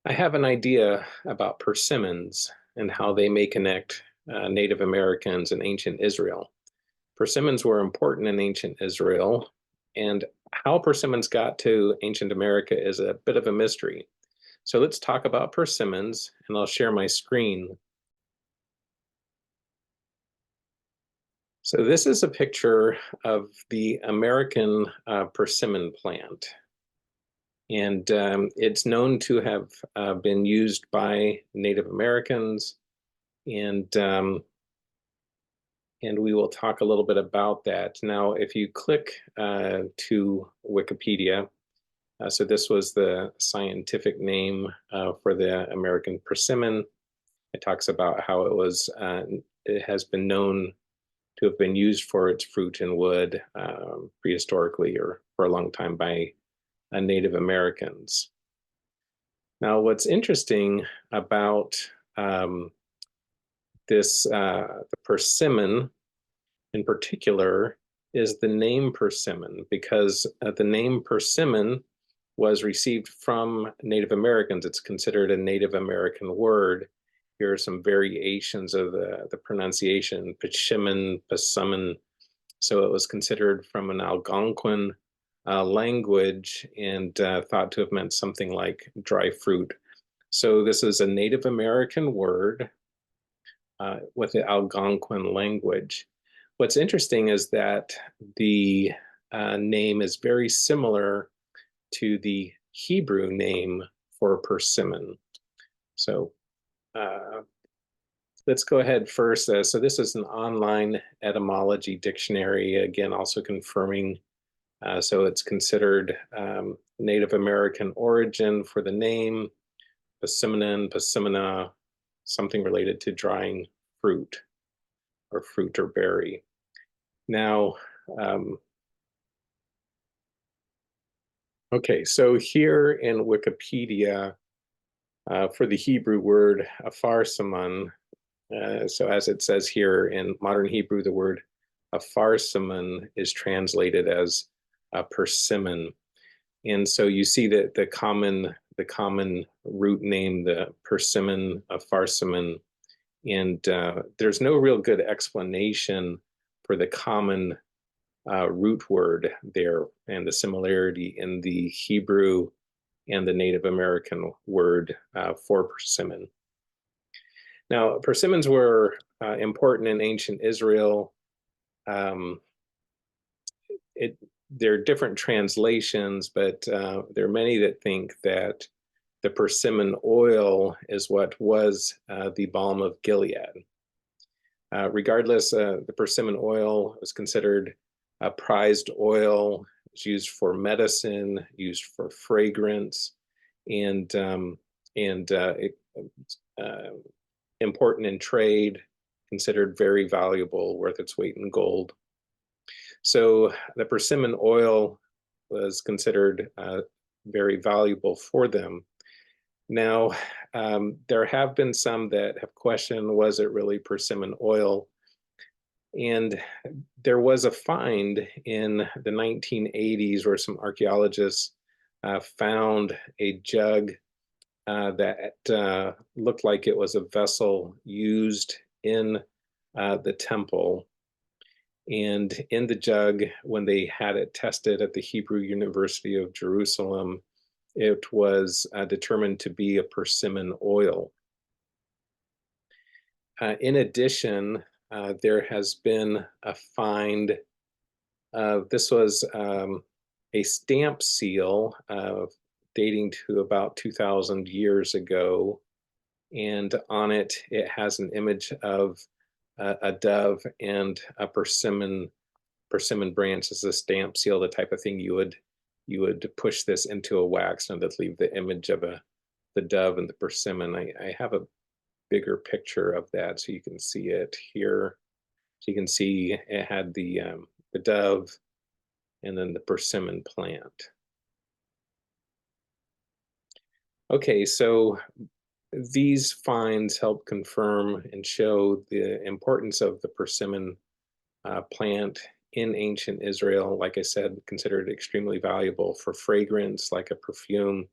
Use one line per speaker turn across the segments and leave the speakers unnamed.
I have an idea about persimmons and how they may connect Native Americans and ancient Israel. Persimmons were important in ancient Israel, and how persimmons got to ancient America is a bit of a mystery. So let's talk about persimmons, and I'll share my screen. So this is a picture of the American persimmon plant. And it's known to have been used by Native Americans, and and we will talk a little bit about that. Now, if you click to Wikipedia, so this was the scientific name for the American persimmon. It talks about how it has been known to have been used for its fruit and wood prehistorically or for a long time by Native Americans. Now, what's interesting about the persimmon in particular is the name persimmon, because the name persimmon was received from Native Americans. It's considered a Native American word. Here are some variations of the pronunciation: persimmon, persimmon. So it was considered from an Algonquin language and thought to have meant something like dry fruit. So this is a Native American word with the Algonquin language. What's interesting is that the name is very similar to the Hebrew name for persimmon. So let's go ahead first. So this is an online etymology dictionary, again, also confirming. So it's considered Native American origin for the name, persimmon, persimmona, something related to drying fruit or berry. Now, okay, so here in Wikipedia, for the Hebrew word apharsimon, so as it says here in modern Hebrew, the word apharsimon is translated as a persimmon. And so you see that the common root name, the persimmon, apharsimon, and there's no real good explanation for the common root word there and the similarity in the Hebrew and the Native American word for persimmon. Now, persimmons were important in ancient Israel. There are different translations, but there are many that think that the persimmon oil is what was the balm of Gilead. Regardless, the persimmon oil was considered a prized oil. It's used for medicine, used for fragrance, and important in trade, considered very valuable, worth its weight in gold. So the persimmon oil was considered very valuable for them. Now, there have been some that have questioned, was it really persimmon oil? And there was a find in the 1980s where some archaeologists found a jug that looked like it was a vessel used in the temple. And in the jug, when they had it tested at the Hebrew University of Jerusalem, it was determined to be a persimmon oil. In addition, there has been a find. This was a stamp seal dating to about 2,000 years ago. And on it, it has an image of a dove and a persimmon branch as a stamp seal, the type of thing you would push this into a wax and it'd leave the image of the dove and the persimmon. I have a bigger picture of that so you can see it here. So you can see it had the dove and then the persimmon plant. Okay, so these finds help confirm and show the importance of the persimmon plant in ancient Israel. Like I said, considered extremely valuable for fragrance, like a perfume.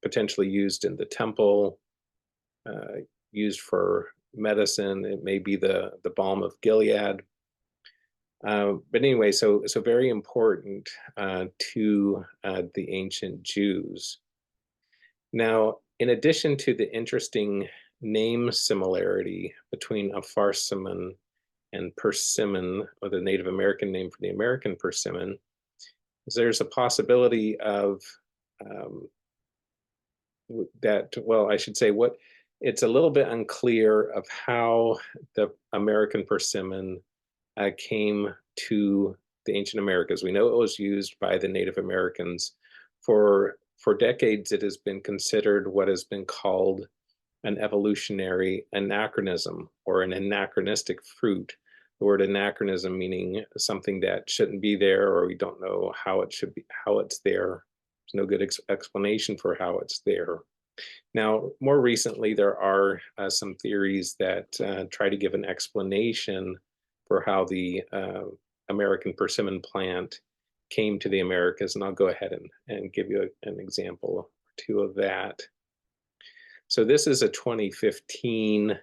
potentially used in the temple, used for medicine. It may be the balm of Gilead. But anyway, so very important to the ancient Jews. Now, in addition to the interesting name similarity between a Persimmon and persimmon, or the Native American name for the American persimmon, there's a possibility of that, well, I should say, it's a little bit unclear of how the American persimmon came to the ancient Americas. We know it was used by the Native Americans. For decades, it has been considered what has been called an evolutionary anachronism, or an anachronistic fruit. The word anachronism meaning something that shouldn't be there, or we don't know how it should be, how it's there. There's no good explanation for how it's there. Now, more recently, there are some theories that try to give an explanation for how the American persimmon plant came to the Americas, and I'll go ahead and give you an example or two of that. So this is a 2015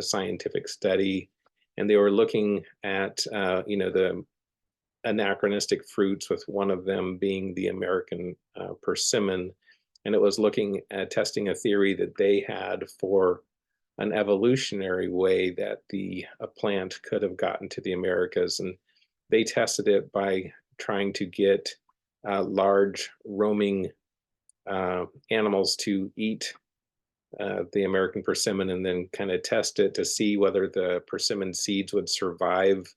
scientific study, and they were looking at the anachronistic fruits, with one of them being the American persimmon, and it was looking at testing a theory that they had for an evolutionary way that a plant could have gotten to the Americas. And they tested it by trying to get large roaming animals to eat the American persimmon, and then kind of test it to see whether the persimmon seeds would survive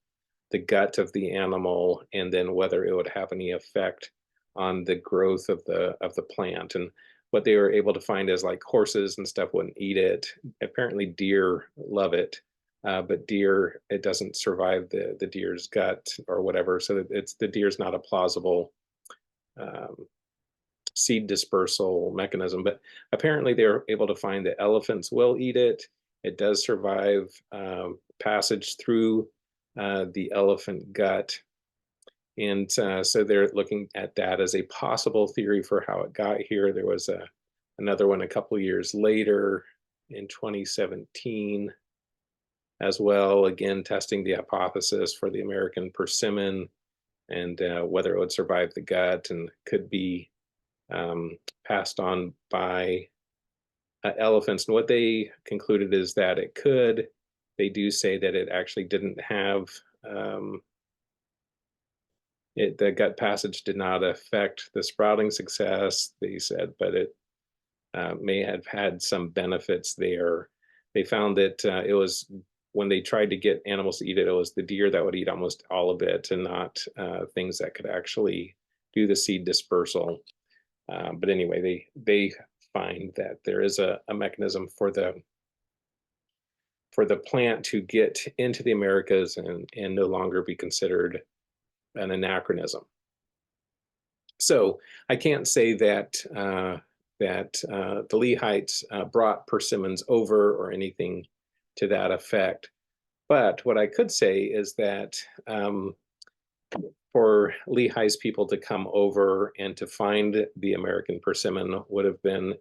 the gut of the animal, and then whether it would have any effect on the growth of the plant. And what they were able to find is, like, horses and stuff wouldn't eat it. Apparently deer love it, but deer, it doesn't survive the deer's gut or whatever. So the deer's not a plausible seed dispersal mechanism. But apparently they were able to find that elephants will eat it. It does survive passage through the elephant gut. And so they're looking at that as a possible theory for how it got here. There was another one a couple years later in 2017 as well, again testing the hypothesis for the American persimmon and whether it would survive the gut and could be passed on by elephants. And what they concluded is that it could. They do say that it actually didn't have the gut passage did not affect the sprouting success, they said, but it may have had some benefits there. They found that it was, when they tried to get animals to eat it, it was the deer that would eat almost all of it, and not things that could actually do the seed dispersal. But anyway, they find that there is a mechanism for the plant to get into the Americas and no longer be considered an anachronism. So I can't say that the Lehites brought persimmons over or anything to that effect. But what I could say is that for Lehi's people to come over and to find the American persimmon would have been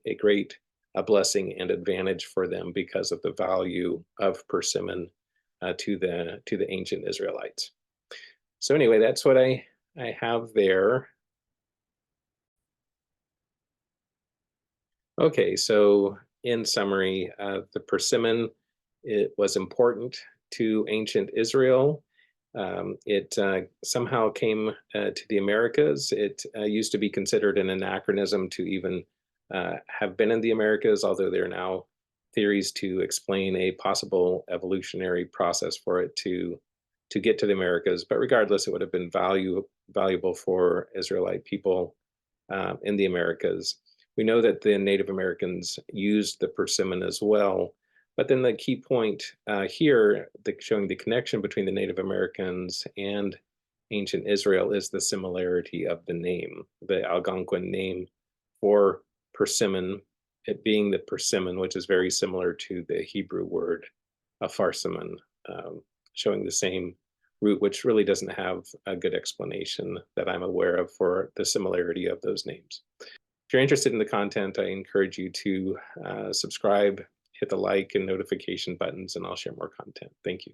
a blessing and advantage for them, because of the value of persimmon to the ancient Israelites. So anyway, that's what I have there. Okay, so in summary, the persimmon, it was important to ancient Israel. It somehow came to the Americas. It used to be considered an anachronism to even have been in the Americas, although there are now theories to explain a possible evolutionary process for it to get to the Americas. But regardless, it would have been valuable for Israelite people in the Americas. We know that the Native Americans used the persimmon as well. But then the key point here, showing the connection between the Native Americans and ancient Israel, is the similarity of the name, the Algonquin name for persimmon, it being the persimmon, which is very similar to the Hebrew word persimmon, showing the same root, which really doesn't have a good explanation that I'm aware of for the similarity of those names. If you're interested in the content, I encourage you to subscribe, hit the like and notification buttons, and I'll share more content. Thank you.